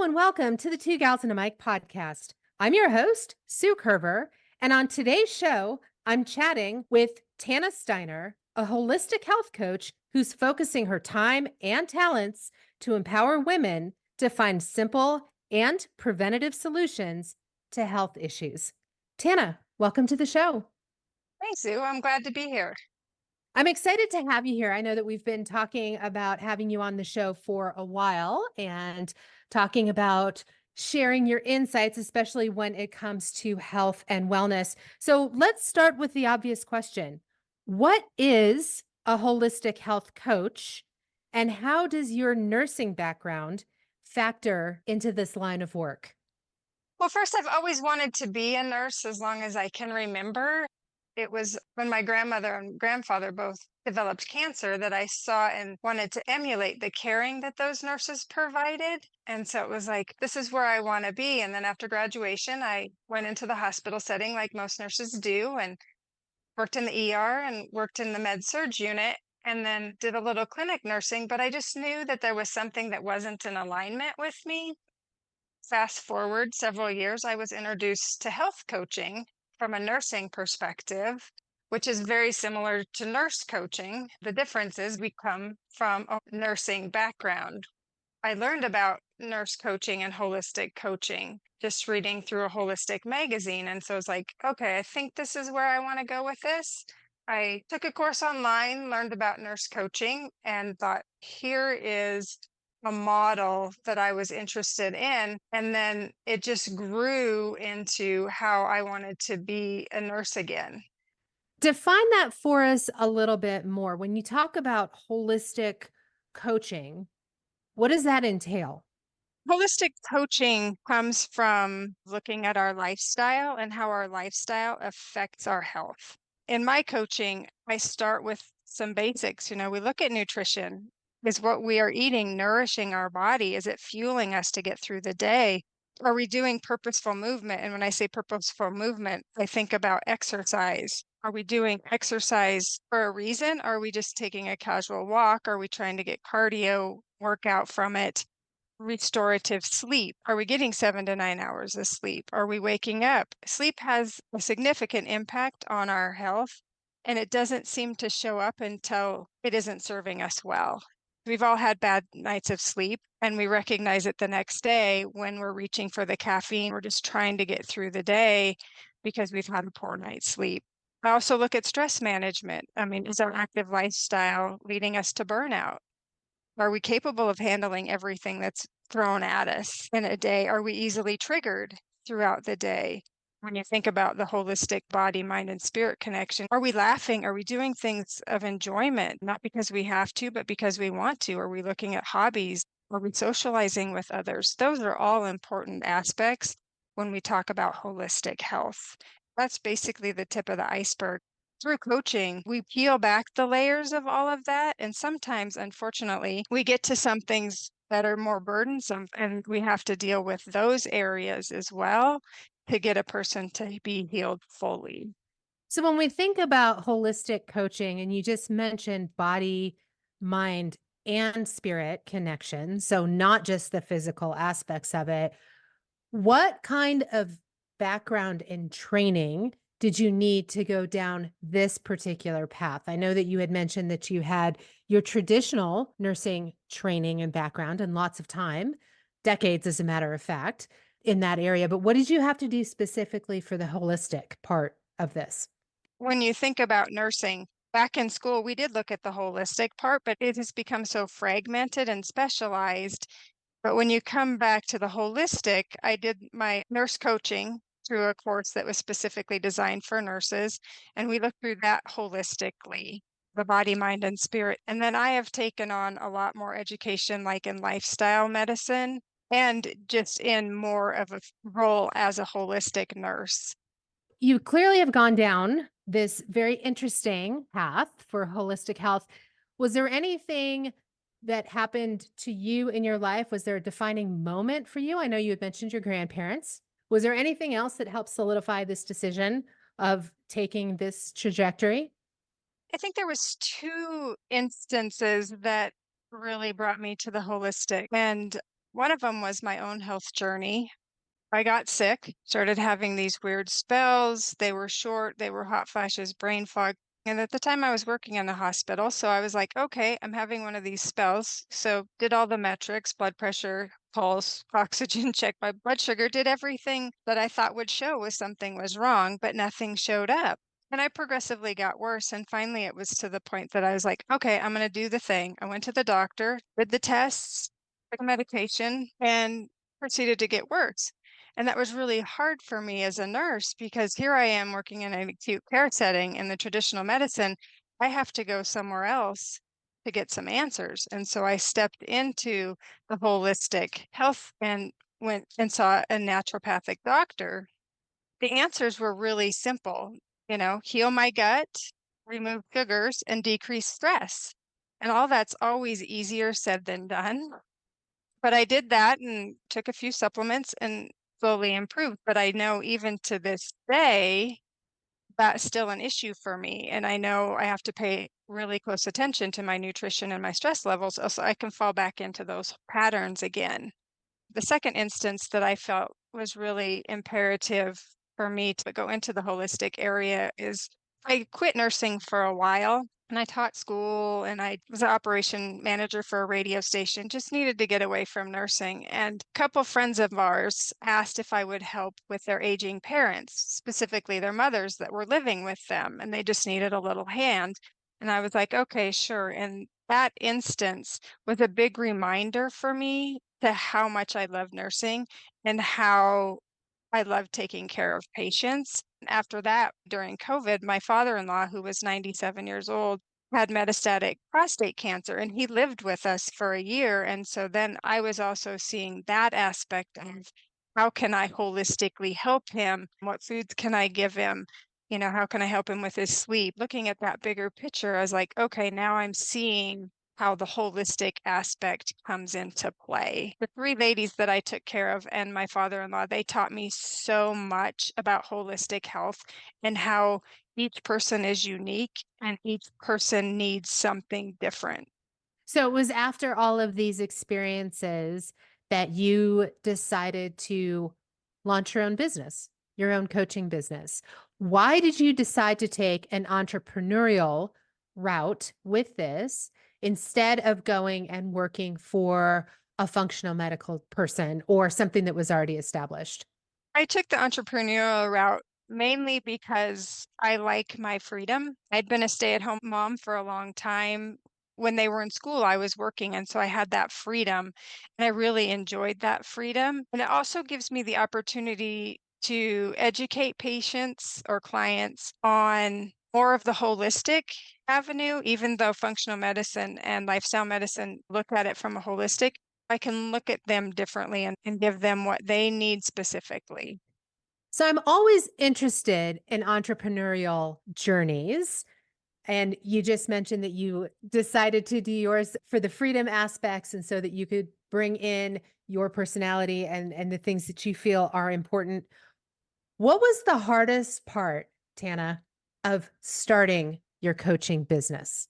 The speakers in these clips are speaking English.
Hello and welcome to the Two Gals and a Mic podcast. I'm your host, Sue Kerver, and on today's show, I'm chatting with Tana Steiner, a holistic health coach who's focusing her time and talents to empower women to find simple and preventative solutions to health issues. Tana, welcome to the show. Thanks, Sue. I'm glad to be here. I'm excited to have you here. I know that we've been talking about having you on the show for a while and talking about sharing your insights, especially when it comes to health and wellness. So let's start with the obvious question. What is a holistic health coach, and how does your nursing background factor into this line of work? Well, first, I've always wanted to be a nurse as long as I can remember. It was when my grandmother and grandfather both developed cancer that I saw and wanted to emulate the caring that those nurses provided. And so it was like, this is where I want to be. And then after graduation, I went into the hospital setting like most nurses do and worked in the ER and worked in the med surg unit and then did a little clinic nursing. But I just knew that there was something that wasn't in alignment with me. Fast forward several years, I was introduced to health coaching from a nursing perspective, which is very similar to nurse coaching. The difference is we come from a nursing background. I learned about nurse coaching and holistic coaching just reading through a holistic magazine. And so it's like, okay, I think this is where I want to go with this. I took a course online, learned about nurse coaching, and thought, here is a model that I was interested in. And then it just grew into how I wanted to be a nurse again. Define that for us a little bit more. When you talk about holistic coaching, what does that entail? Holistic coaching comes from looking at our lifestyle and how our lifestyle affects our health. In my coaching, I start with some basics. We look at nutrition. Is what we are eating nourishing our body? Is it fueling us to get through the day? Are we doing purposeful movement? And when I say purposeful movement, I think about exercise. Are we doing exercise for a reason? Are we just taking a casual walk? Are we trying to get cardio workout from it? Restorative sleep. Are we getting 7 to 9 hours of sleep? Are we waking up? Sleep has a significant impact on our health, and it doesn't seem to show up until it isn't serving us well. We've all had bad nights of sleep, and we recognize it the next day when we're reaching for the caffeine. We're just trying to get through the day because we've had a poor night's sleep. I also look at stress management. I mean, is our active lifestyle leading us to burnout? Are we capable of handling everything that's thrown at us in a day? Are we easily triggered throughout the day? When you think about the holistic body, mind, and spirit connection, are we laughing? Are we doing things of enjoyment, not because we have to, but because we want to? Are we looking at hobbies? Are we socializing with others? Those are all important aspects when we talk about holistic health. That's basically the tip of the iceberg. Through coaching, we peel back the layers of all of that. And sometimes, unfortunately, we get to some things that are more burdensome, and we have to deal with those areas as well to get a person to be healed fully. So, when we think about holistic coaching, and you just mentioned body, mind, and spirit connection, so not just the physical aspects of it, what kind of background and training did you need to go down this particular path? I know that you had mentioned that you had your traditional nursing training and background and lots of time, decades, as a matter of fact, in that area. But what did you have to do specifically for the holistic part of this? When you think about nursing, back in school, we did look at the holistic part, but it has become so fragmented and specialized. But when you come back to the holistic, I did my nurse coaching through a course that was specifically designed for nurses, and we looked through that holistically, the body, mind, and spirit. And then I have taken on a lot more education, like in lifestyle medicine, and just in more of a role as a holistic nurse. You clearly have gone down this very interesting path for holistic health. Was there anything that happened to you in your life? Was there a defining moment for you? I know you had mentioned your grandparents. Was there anything else that helped solidify this decision of taking this trajectory? I think there was two instances that really brought me to the holistic. And One of them was my own health journey. I got sick, started having these weird spells. They were short, they were hot flashes, brain fog. And at the time I was working in the hospital, so I was like, okay, I'm having one of these spells. So did all the metrics, blood pressure, pulse, oxygen, check my blood sugar, did everything that I thought would show if something was wrong, but nothing showed up. And I progressively got worse. And finally it was to the point that I was like, okay, I'm going to do the thing. I went to the doctor, did the tests, took medication, and proceeded to get worse. And that was really hard for me as a nurse because here I am working in an acute care setting in the traditional medicine. I have to go somewhere else to get some answers. And so I stepped into the holistic health and went and saw a naturopathic doctor. The answers were really simple, heal my gut, remove sugars, and decrease stress. And all that's always easier said than done. But I did that and took a few supplements and slowly improved. But I know even to this day, that's still an issue for me. And I know I have to pay really close attention to my nutrition and my stress levels so I can fall back into those patterns again. The second instance that I felt was really imperative for me to go into the holistic area is I quit nursing for a while and I taught school and I was an operation manager for a radio station, just needed to get away from nursing. And a couple friends of ours asked if I would help with their aging parents, specifically their mothers that were living with them, and they just needed a little hand. And I was like, okay, sure. And that instance was a big reminder for me to how much I love nursing and how I love taking care of patients. After that, during COVID, my father-in-law, who was 97 years old, had metastatic prostate cancer and he lived with us for a year. And so then I was also seeing that aspect of how can I holistically help him? What foods can I give him? How can I help him with his sleep? Looking at that bigger picture, I was like, okay, now I'm seeing how the holistic aspect comes into play. The three ladies that I took care of and my father-in-law, they taught me so much about holistic health and how each person is unique and each person needs something different. So it was after all of these experiences that you decided to launch your own business, your own coaching business. Why did you decide to take an entrepreneurial route with this instead of going and working for a functional medical person or something that was already established? I took the entrepreneurial route mainly because I like my freedom. I'd been a stay-at-home mom for a long time. When they were in school, I was working, and so I had that freedom, and I really enjoyed that freedom. And it also gives me the opportunity to educate patients or clients on more of the holistic avenue, even though functional medicine and lifestyle medicine look at it from a holistic, I can look at them differently and give them what they need specifically. So I'm always interested in entrepreneurial journeys. And you just mentioned that you decided to do yours for the freedom aspects and so that you could bring in your personality and the things that you feel are important. What was the hardest part, Tana, of starting your coaching business?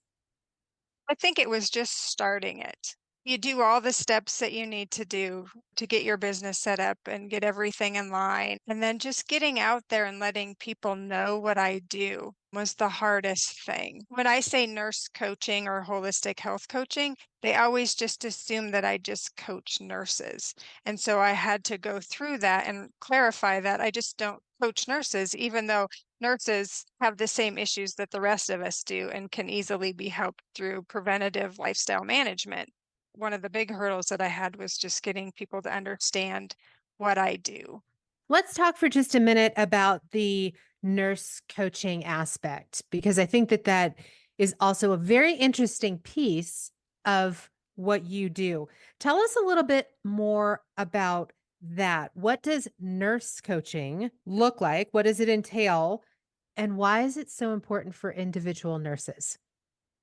I think it was just starting it. You do all the steps that you need to do to get your business set up and get everything in line. And then just getting out there and letting people know what I do was the hardest thing. When I say nurse coaching or holistic health coaching, they always just assume that I just coach nurses. And so I had to go through that and clarify that I just don't coach nurses, even though nurses have the same issues that the rest of us do and can easily be helped through preventative lifestyle management. One of the big hurdles that I had was just getting people to understand what I do. Let's talk for just a minute about the nurse coaching aspect, because I think that that is also a very interesting piece of what you do. Tell us a little bit more about that. What does nurse coaching look like? What does it entail? And why is it so important for individual nurses?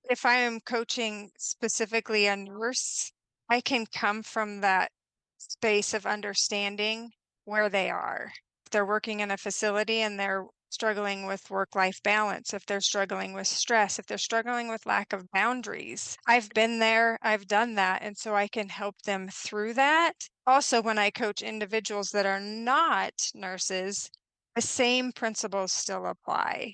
If I am coaching specifically a nurse, I can come from that space of understanding where they are. If they're working in a facility and they're struggling with work-life balance, if they're struggling with stress, if they're struggling with lack of boundaries. I've been there, I've done that, and so I can help them through that. Also, when I coach individuals that are not nurses, the same principles still apply.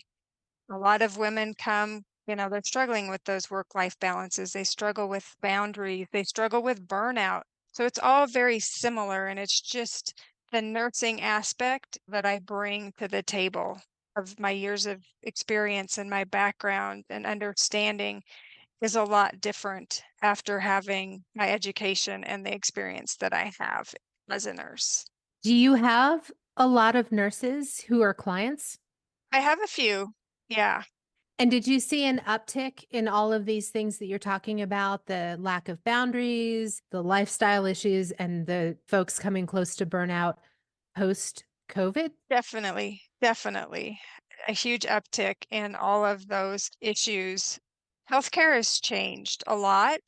A lot of women come, they're struggling with those work-life balances. They struggle with boundaries. They struggle with burnout. So it's all very similar. And it's just the nursing aspect that I bring to the table of my years of experience and my background and understanding is a lot different after having my education and the experience that I have as a nurse. Do you have a lot of nurses who are clients? I have a few. Yeah. And did you see an uptick in all of these things that you're talking about, the lack of boundaries, the lifestyle issues, and the folks coming close to burnout post COVID? Definitely, definitely. A huge uptick in all of those issues. Healthcare has changed a lot,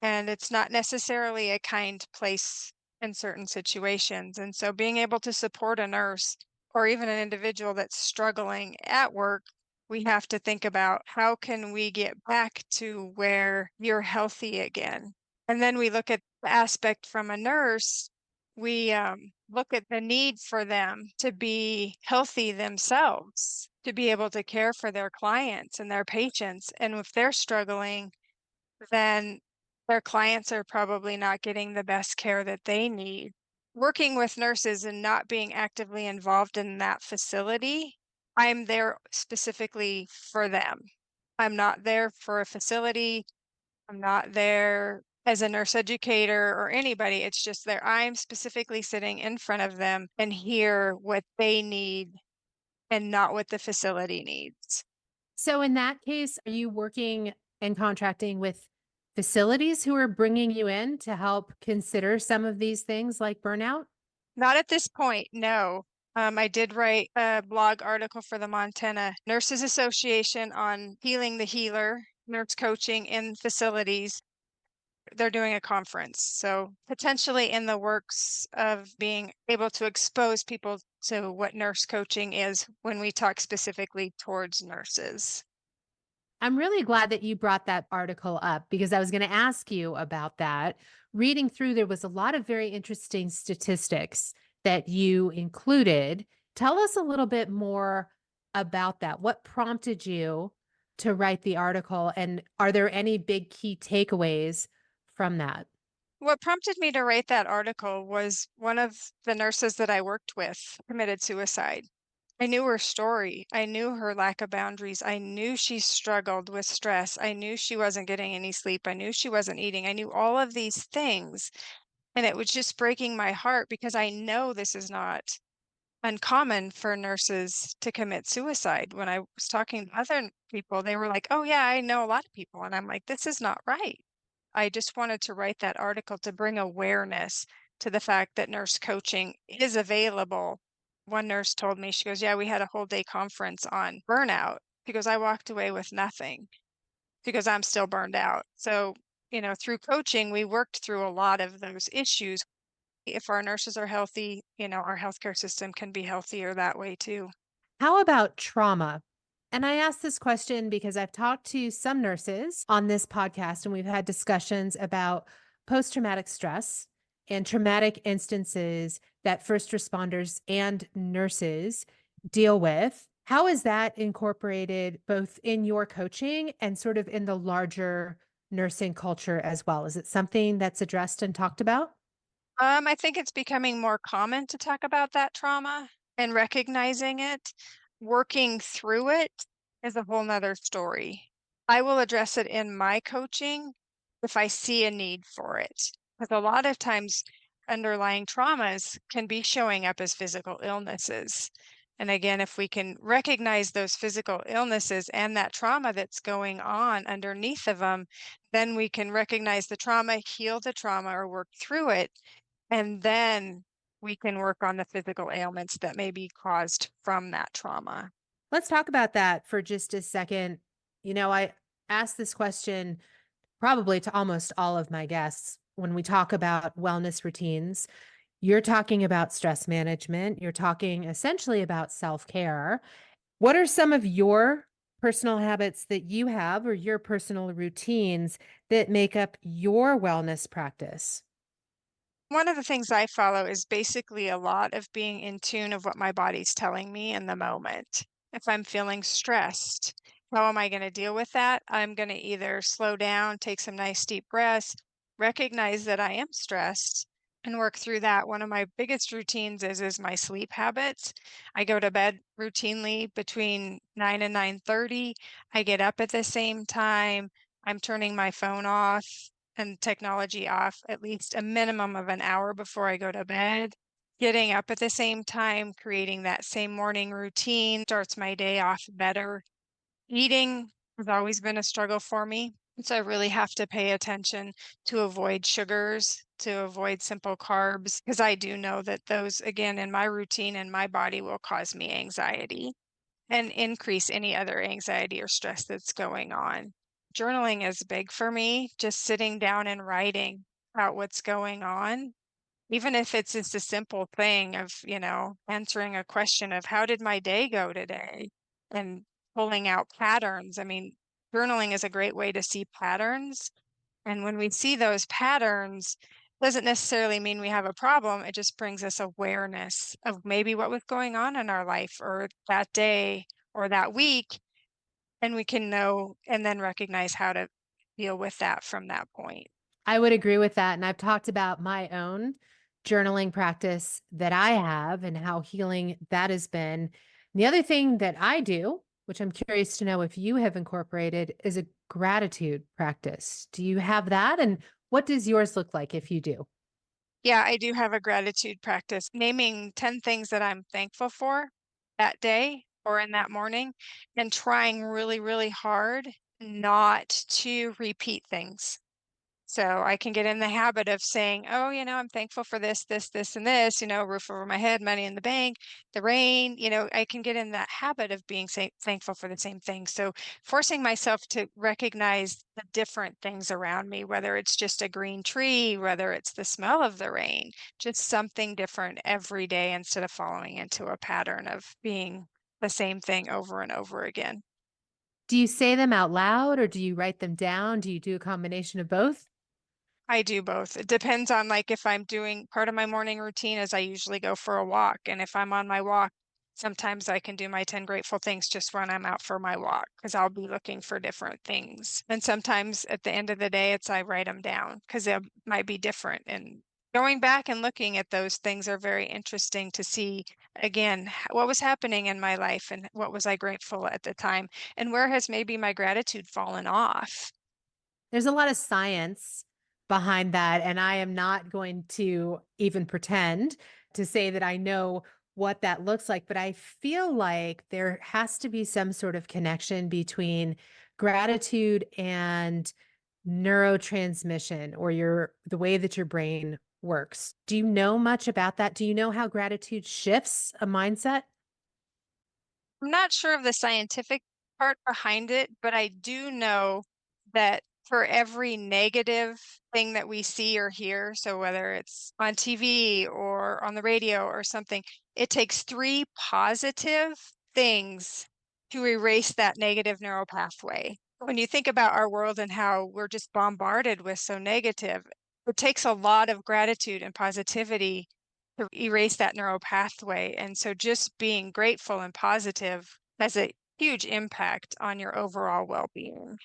and it's not necessarily a kind place in certain situations. And so being able to support a nurse or even an individual that's struggling at work, we have to think about how can we get back to where you're healthy again. And then we look at the aspect from a nurse, we look at the need for them to be healthy themselves, to be able to care for their clients and their patients. And if they're struggling, then their clients are probably not getting the best care that they need. Working with nurses and not being actively involved in that facility, I'm there specifically for them. I'm not there for a facility. I'm not there as a nurse educator or anybody. It's just there. I'm specifically sitting in front of them and hear what they need and not what the facility needs. So, in that case, are you working and contracting with facilities who are bringing you in to help consider some of these things like burnout? Not at this point, no. I did write a blog article for the Montana Nurses Association on healing the healer, nurse coaching in facilities. They're doing a conference. So potentially in the works of being able to expose people to what nurse coaching is when we talk specifically towards nurses. I'm really glad that you brought that article up because I was going to ask you about that. Reading through, there was a lot of very interesting statistics that you included. Tell us a little bit more about that. What prompted you to write the article? And are there any big key takeaways from that? What prompted me to write that article was one of the nurses that I worked with committed suicide. I knew her story. I knew her lack of boundaries. I knew she struggled with stress. I knew she wasn't getting any sleep. I knew she wasn't eating. I knew all of these things. And it was just breaking my heart because I know this is not uncommon for nurses to commit suicide. When I was talking to other people, they were like, oh, yeah, I know a lot of people. And I'm like, this is not right. I just wanted to write that article to bring awareness to the fact that nurse coaching is available. One nurse told me, she goes, yeah, we had a whole day conference on burnout because I walked away with nothing because I'm still burned out. So, through coaching, we worked through a lot of those issues. If our nurses are healthy, our healthcare system can be healthier that way too. How about trauma? And I ask this question because I've talked to some nurses on this podcast and we've had discussions about post traumatic stress and traumatic instances that first responders and nurses deal with. How is that incorporated both in your coaching and sort of in the larger nursing culture as well? Is it something that's addressed and talked about? I think it's becoming more common to talk about that trauma and recognizing it. Working through it is a whole nother story. I will address it in my coaching if I see a need for it. Because a lot of times underlying traumas can be showing up as physical illnesses. And again, if we can recognize those physical illnesses and that trauma that's going on underneath of them, then we can recognize the trauma, heal the trauma, or work through it, and then we can work on the physical ailments that may be caused from that trauma. Let's talk about that for just a second. I asked this question probably to almost all of my guests when we talk about wellness routines. You're talking about stress management. You're talking essentially about self care. What are some of your personal habits that you have or your personal routines that make up your wellness practice? One of the things I follow is basically a lot of being in tune of what my body's telling me in the moment. If I'm feeling stressed, how am I going to deal with that? I'm going to either slow down, take some nice deep breaths, recognize that I am stressed, and work through that. One of my biggest routines is my sleep habits. I go to bed routinely between 9 and 9:30. I get up at the same time. I'm turning my phone off and technology off at least a minimum of an hour before I go to bed. Getting up at the same time, creating that same morning routine starts my day off better. Eating has always been a struggle for me. So I really have to pay attention to avoid sugars, to avoid simple carbs, because I do know that those, again, in my routine and my body will cause me anxiety and increase any other anxiety or stress that's going on. Journaling is big for me, just sitting down and writing out what's going on, even if it's just a simple thing of, answering a question of how did my day go today and pulling out patterns. I mean, journaling is a great way to see patterns. And when we see those patterns, doesn't necessarily mean we have a problem. It just brings us awareness of maybe what was going on in our life or that day or that week. And we can know and then recognize how to deal with that from that point. I would agree with that. And I've talked about my own journaling practice that I have and how healing that has been. The other thing that I do, which I'm curious to know if you have incorporated, is a gratitude practice. Do you have that? And what does yours look like if you do? Yeah, I do have a gratitude practice, naming 10 things that I'm thankful for that day or in that morning, and trying really, really hard not to repeat things. So I can get in the habit of saying, "Oh, I'm thankful for this, this, this, and this, roof over my head, money in the bank, the rain." I can get in that habit of being thankful for the same thing. So forcing myself to recognize the different things around me, whether it's just a green tree, whether it's the smell of the rain, just something different every day instead of following into a pattern of being the same thing over and over again. Do you say them out loud or do you write them down? Do you do a combination of both? I do both. It depends on like if I'm doing part of my morning routine is I usually go for a walk. And if I'm on my walk, sometimes I can do my 10 grateful things just when I'm out for my walk because I'll be looking for different things. And sometimes at the end of the day, it's I write them down because it might be different. And going back and looking at those things are very interesting to see again what was happening in my life and what was I grateful at the time and where has maybe my gratitude fallen off. There's a lot of science behind that, and I am not going to even pretend to say that I know what that looks like, but I feel like there has to be some sort of connection between gratitude and neurotransmission or the way that your brain works. Do you know much about that? Do you know how gratitude shifts a mindset? I'm not sure of the scientific part behind it, but I do know that for every negative thing that we see or hear, so whether it's on TV or on the radio or something, it takes three positive things to erase that negative neural pathway. When you think about our world and how we're just bombarded with so negative, it takes a lot of gratitude and positivity to erase that neural pathway. And so just being grateful and positive has a huge impact on your overall well-being.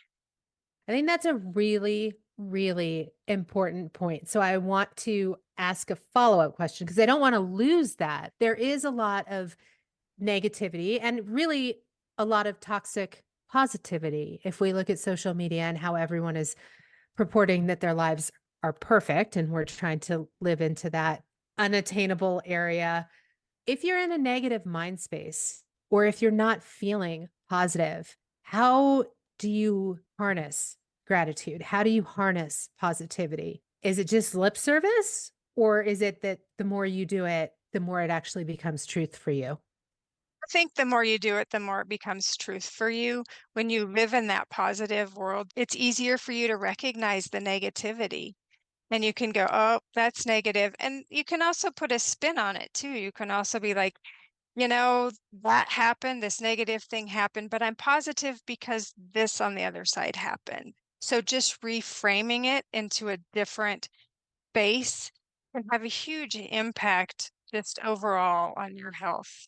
I think that's a really, really important point. So I want to ask a follow-up question because I don't want to lose that. There is a lot of negativity and really a lot of toxic positivity. If we look at social media and how everyone is purporting that their lives are perfect and we're trying to live into that unattainable area, if you're in a negative mind space or if you're not feeling positive, how do you harness gratitude? How do you harness positivity? Is it just lip service or is it that the more you do it, the more it actually becomes truth for you? I think the more you do it, the more it becomes truth for you. When you live in that positive world, it's easier for you to recognize the negativity. And you can go, oh, that's negative. And you can also put a spin on it too. You can also be like, that happened, this negative thing happened, but I'm positive because this on the other side happened. So just reframing it into a different base can have a huge impact just overall on your health.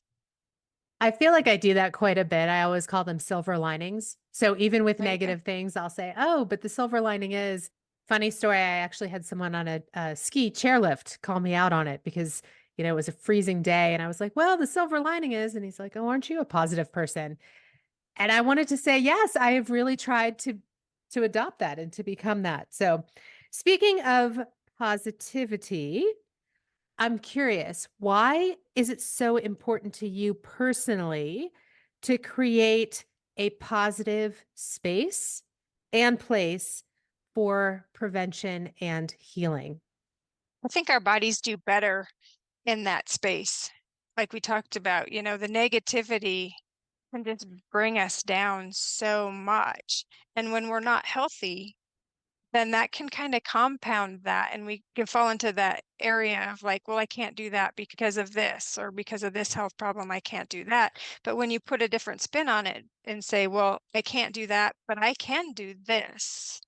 I feel like I do that quite a bit. I always call them silver linings. So even with Right? negative things, I'll say, oh, but the silver lining is funny story. I actually had someone on a ski chairlift call me out on it because, it was a freezing day. And I was like, well, the silver lining is, and he's like, oh, aren't you a positive person? And I wanted to say, yes, I have really tried to adopt that and to become that. So speaking of positivity, I'm curious, why is it so important to you personally to create a positive space and place for prevention and healing? I think our bodies do better in that space. Like we talked about, the negativity can just bring us down so much. And when we're not healthy, then that can kind of compound that. And we can fall into that area of like, well, I can't do that because of this, or because of this health problem, I can't do that. But when you put a different spin on it and say, well, I can't do that, but I can do this,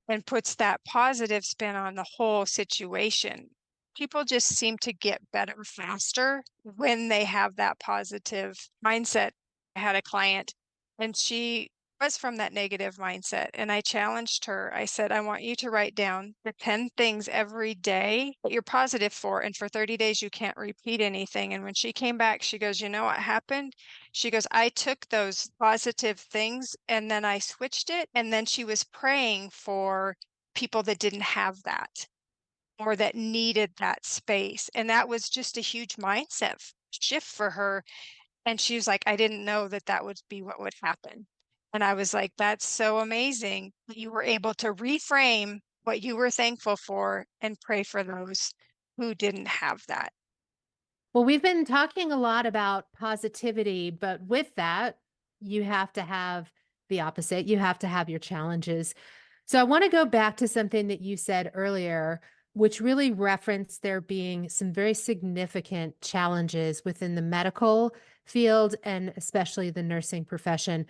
and puts that positive spin on the whole situation. People just seem to get better faster when they have that positive mindset. I had a client and she was from that negative mindset. And I challenged her. I said, I want you to write down the 10 things every day that you're positive for. And for 30 days, you can't repeat anything. And when she came back, she goes, you know what happened? She goes, I took those positive things and then I switched it. And then she was praying for people that didn't have that or that needed that space. And that was just a huge mindset shift for her. And she was like, I didn't know that that would be what would happen. And I was like, that's so amazing that you were able to reframe what you were thankful for and pray for those who didn't have that. Well, we've been talking a lot about positivity, but with that, you have to have the opposite. You have to have your challenges. So I want to go back to something that you said earlier, which really referenced there being some very significant challenges within the medical field and especially the nursing profession.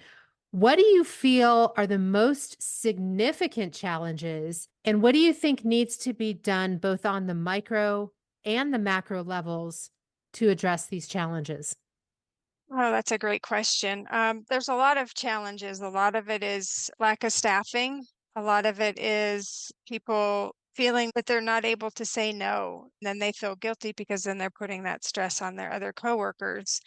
What do you feel are the most significant challenges? And what do you think needs to be done both on the micro and the macro levels to address these challenges? Oh, that's a great question. There's a lot of challenges. A lot of it is lack of staffing. A lot of it is people feeling that they're not able to say no. Then they feel guilty because then they're putting that stress on their other coworkers.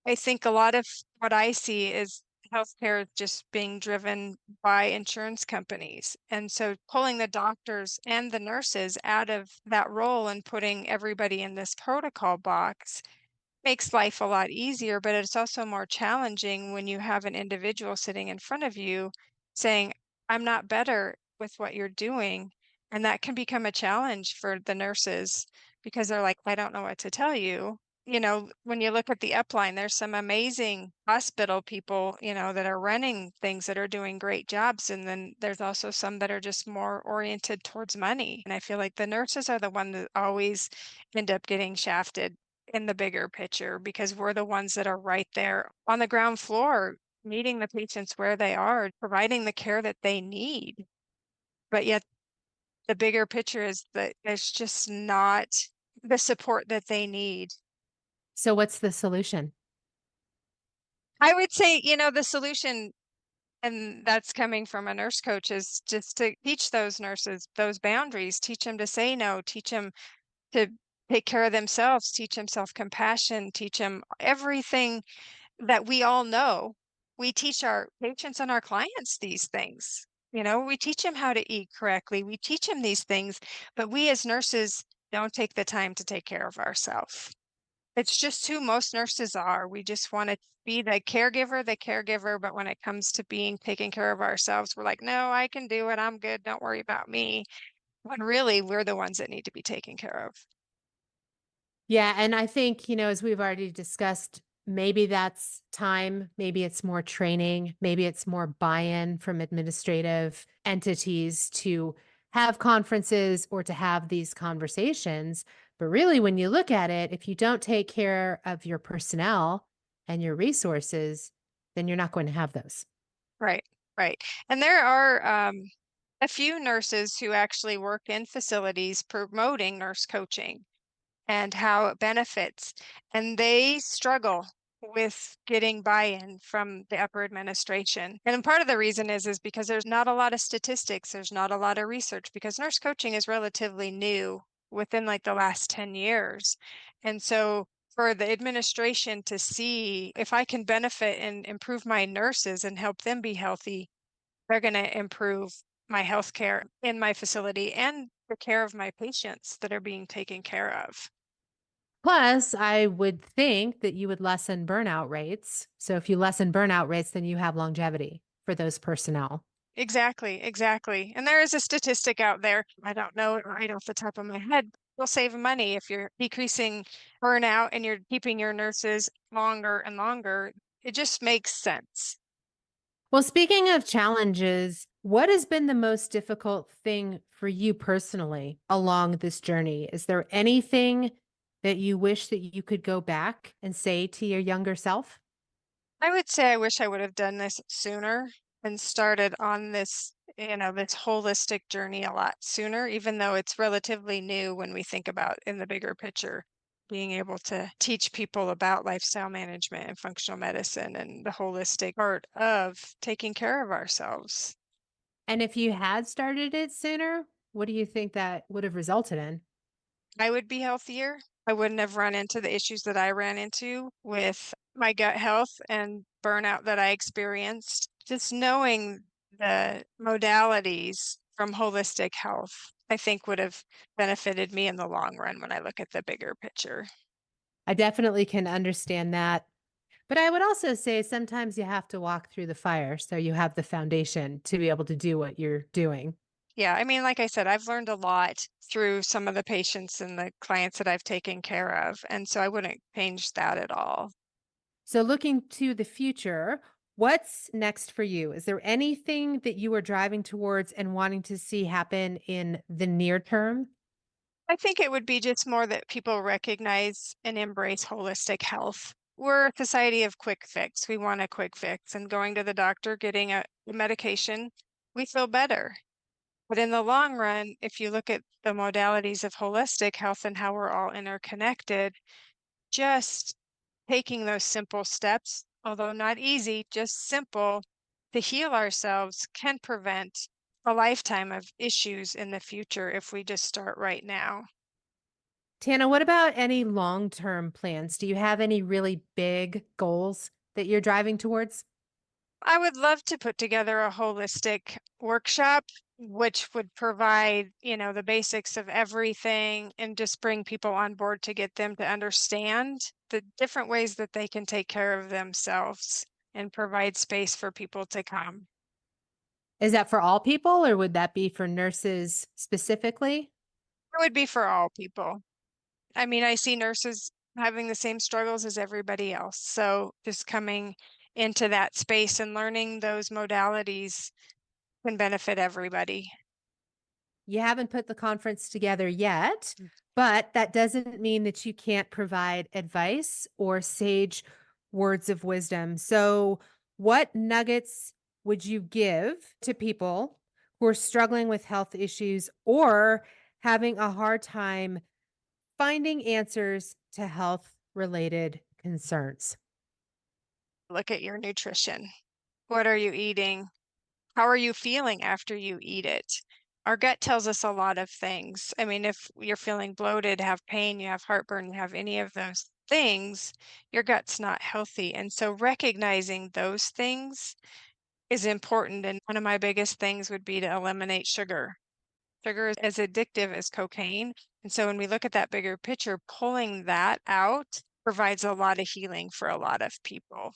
I think a lot of what I see is healthcare just being driven by insurance companies. And so pulling the doctors and the nurses out of that role and putting everybody in this protocol box makes life a lot easier, but it's also more challenging when you have an individual sitting in front of you saying, I'm not better with what you're doing. And that can become a challenge for the nurses because they're like, I don't know what to tell you. When you look at the upline, there's some amazing hospital people, that are running things that are doing great jobs. And then there's also some that are just more oriented towards money. And I feel like the nurses are the one that always end up getting shafted in the bigger picture because we're the ones that are right there on the ground floor, meeting the patients where they are, providing the care that they need. But yet the bigger picture is that there's just not the support that they need. So, what's the solution? I would say, the solution, and that's coming from a nurse coach, is just to teach those nurses those boundaries, teach them to say no, teach them to take care of themselves, teach them self-compassion, teach them everything that we all know. We teach our patients and our clients these things. We teach them how to eat correctly. We teach them these things, but we as nurses don't take the time to take care of ourselves. It's just who most nurses are. We just want to be the caregiver, but when it comes to being taking care of ourselves, we're like, no, I can do it. I'm good. Don't worry about me. When really we're the ones that need to be taken care of. Yeah. And I think, as we've already discussed, maybe that's time, maybe it's more training, maybe it's more buy in from administrative entities to have conferences or to have these conversations. But really, when you look at it, if you don't take care of your personnel and your resources, then you're not going to have those. Right, right. And there are a few nurses who actually work in facilities promoting nurse coaching and how it benefits. And they struggle with getting buy-in from the upper administration. And part of the reason is because there's not a lot of statistics, there's not a lot of research because nurse coaching is relatively new within like the last 10 years. And so for the administration to see if I can benefit and improve my nurses and help them be healthy, they're going to improve my health care in my facility and the care of my patients that are being taken care of. Plus, I would think that you would lessen burnout rates. So if you lessen burnout rates, then you have longevity for those personnel. Exactly, exactly. And there is a statistic out there. I don't know it right off the top of my head. You'll save money if you're decreasing burnout and you're keeping your nurses longer and longer. It just makes sense. Well, speaking of challenges, what has been the most difficult thing for you personally along this journey? Is there anything that you wish that you could go back and say to your younger self? I would say I wish I would have done this sooner and started on this, this holistic journey a lot sooner, even though it's relatively new when we think about in the bigger picture, being able to teach people about lifestyle management and functional medicine and the holistic part of taking care of ourselves. And if you had started it sooner, what do you think that would have resulted in? I would be healthier. I wouldn't have run into the issues that I ran into with my gut health and burnout that I experienced. Just knowing the modalities from holistic health, I think would have benefited me in the long run when I look at the bigger picture. I definitely can understand that. But I would also say sometimes you have to walk through the fire so you have the foundation to be able to do what you're doing. Yeah, I mean, like I said, I've learned a lot through some of the patients and the clients that I've taken care of. And so I wouldn't change that at all. So, looking to the future, what's next for you? Is there anything that you are driving towards and wanting to see happen in the near term? I think it would be just more that people recognize and embrace holistic health. We're a society of quick fix. We want a quick fix and going to the doctor, getting a medication, we feel better. But in the long run, if you look at the modalities of holistic health and how we're all interconnected, just taking those simple steps, although not easy, just simple to heal ourselves can prevent a lifetime of issues in the future if we just start right now. Tana, what about any long term plans? Do you have any really big goals that you're driving towards? I would love to put together a holistic workshop, which would provide, the basics of everything and just bring people on board to get them to understand the different ways that they can take care of themselves and provide space for people to come. Is that for all people or would that be for nurses specifically? It would be for all people. I mean, I see nurses having the same struggles as everybody else. So just coming into that space and learning those modalities can benefit everybody. You haven't put the conference together yet, but that doesn't mean that you can't provide advice or sage words of wisdom. So, what nuggets would you give to people who are struggling with health issues or having a hard time finding answers to health related concerns? Look at your nutrition. What are you eating? How are you feeling after you eat it? Our gut tells us a lot of things. I mean, if you're feeling bloated, have pain, you have heartburn, you have any of those things, your gut's not healthy. And so recognizing those things is important. And one of my biggest things would be to eliminate sugar. Sugar is as addictive as cocaine. And so when we look at that bigger picture, pulling that out provides a lot of healing for a lot of people.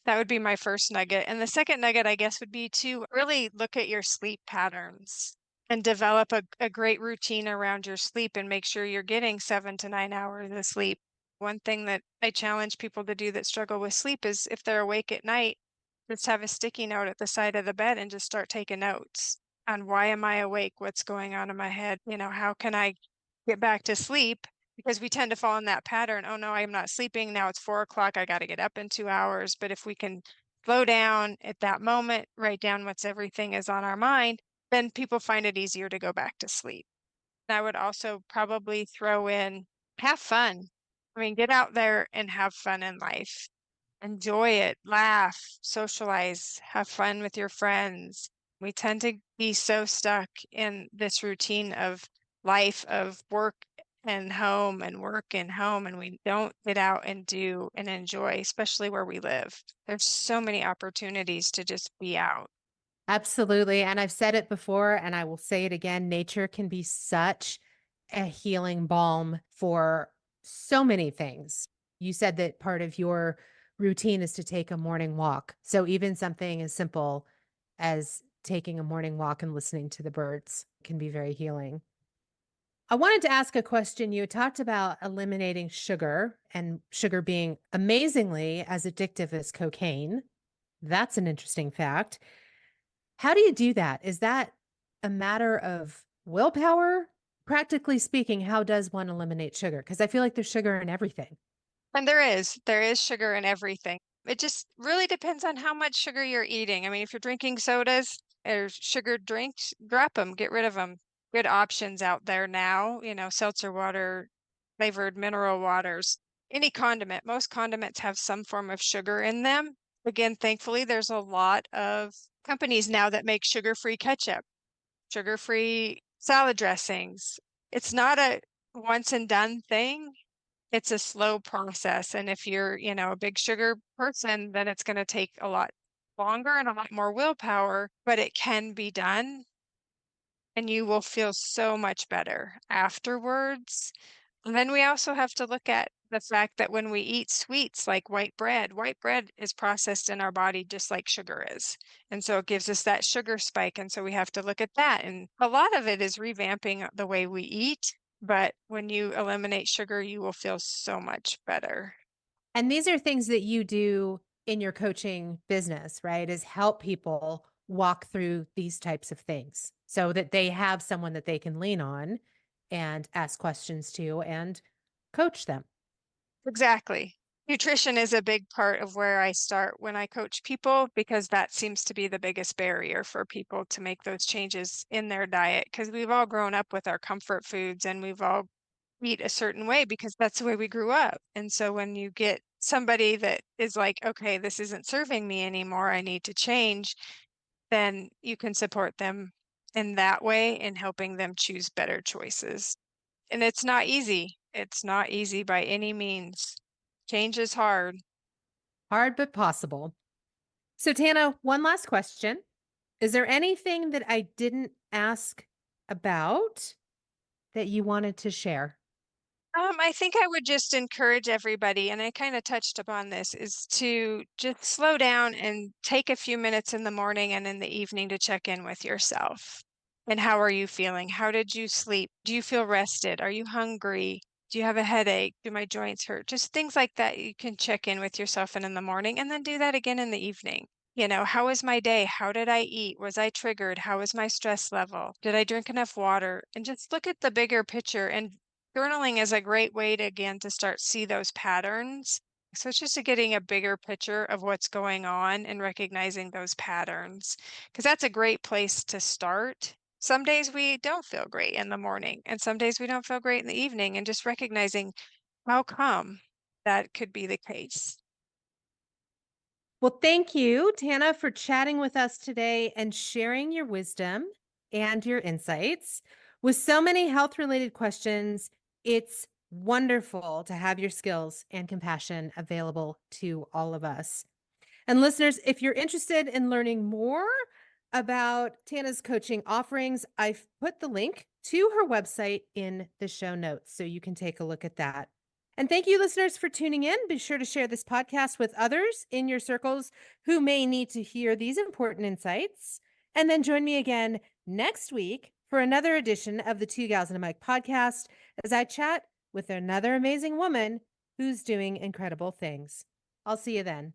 That would be my first nugget. And the second nugget, I guess, would be to really look at your sleep patterns and develop a great routine around your sleep and make sure you're getting 7 to 9 hours of sleep. One thing that I challenge people to do that struggle with sleep is if they're awake at night, just have a sticky note at the side of the bed and just start taking notes. on why am I awake? What's going on in my head? How can I get back to sleep? Because we tend to fall in that pattern. Oh no, I'm not sleeping. Now it's 4 o'clock. I got to get up in 2 hours. But if we can slow down at that moment, write down what's everything is on our mind, then people find it easier to go back to sleep. And I would also probably throw in have fun. I mean, get out there and have fun in life. Enjoy it, laugh, socialize, have fun with your friends. We tend to be so stuck in this routine of life of work and home and work and home, and we don't get out and do and enjoy, especially where we live. There's so many opportunities to just be out. Absolutely. And I've said it before, and I will say it again. Nature can be such a healing balm for so many things. You said that part of your routine is to take a morning walk. So even something as simple as taking a morning walk and listening to the birds can be very healing. I wanted to ask a question. You talked about eliminating sugar and sugar being amazingly as addictive as cocaine. That's an interesting fact. How do you do that? Is that a matter of willpower? Practically speaking, how does one eliminate sugar? Because I feel like there's sugar in everything. And there is sugar in everything. It just really depends on how much sugar you're eating. I mean, if you're drinking sodas or sugared drinks, drop them, get rid of them. Good options out there now, seltzer water, flavored mineral waters, any condiment. Most condiments have some form of sugar in them. Again, thankfully, there's a lot of companies now that make sugar-free ketchup, sugar-free salad dressings. It's not a once and done thing. It's a slow process, and if you're, a big sugar person, then it's gonna take a lot longer and a lot more willpower, but it can be done, and you will feel so much better afterwards. And then we also have to look at the fact that when we eat sweets like white bread is processed in our body just like sugar is. And so it gives us that sugar spike. And so we have to look at that. And a lot of it is revamping the way we eat. But when you eliminate sugar, you will feel so much better. And these are things that you do in your coaching business, right? Is help people walk through these types of things so that they have someone that they can lean on and ask questions to and coach them. Exactly. Nutrition is a big part of where I start when I coach people because that seems to be the biggest barrier for people to make those changes in their diet because we've all grown up with our comfort foods and we've all eat a certain way because that's the way we grew up. And so when you get somebody that is like, okay, this isn't serving me anymore, I need to change, then you can support them in that way in helping them choose better choices. And it's not easy. It's not easy by any means. Change is hard. Hard but possible. So, Tana, one last question. Is there anything that I didn't ask about that you wanted to share? I think I would just encourage everybody, and I kind of touched upon this, is to just slow down and take a few minutes in the morning and in the evening to check in with yourself. And how are you feeling? How did you sleep? Do you feel rested? Are you hungry? Do you have a headache? Do my joints hurt? Just things like that you can check in with yourself in the morning and then do that again in the evening. How was my day? How did I eat? Was I triggered? How was my stress level? Did I drink enough water? And just look at the bigger picture and journaling is a great way to, again, to start see those patterns. So it's just getting a bigger picture of what's going on and recognizing those patterns, because that's a great place to start. Some days we don't feel great in the morning, and some days we don't feel great in the evening, and just recognizing how come that could be the case. Well, thank you, Tana, for chatting with us today and sharing your wisdom and your insights. With so many health related questions, it's wonderful to have your skills and compassion available to all of us. And listeners, if you're interested in learning more about Tana's coaching offerings, I've put the link to her website in the show notes so you can take a look at that. And thank you, listeners, for tuning in. Be sure to share this podcast with others in your circles who may need to hear these important insights. And then join me again next week for another edition of the Two Gals and a Mic podcast as I chat with another amazing woman who's doing incredible things. I'll see you then.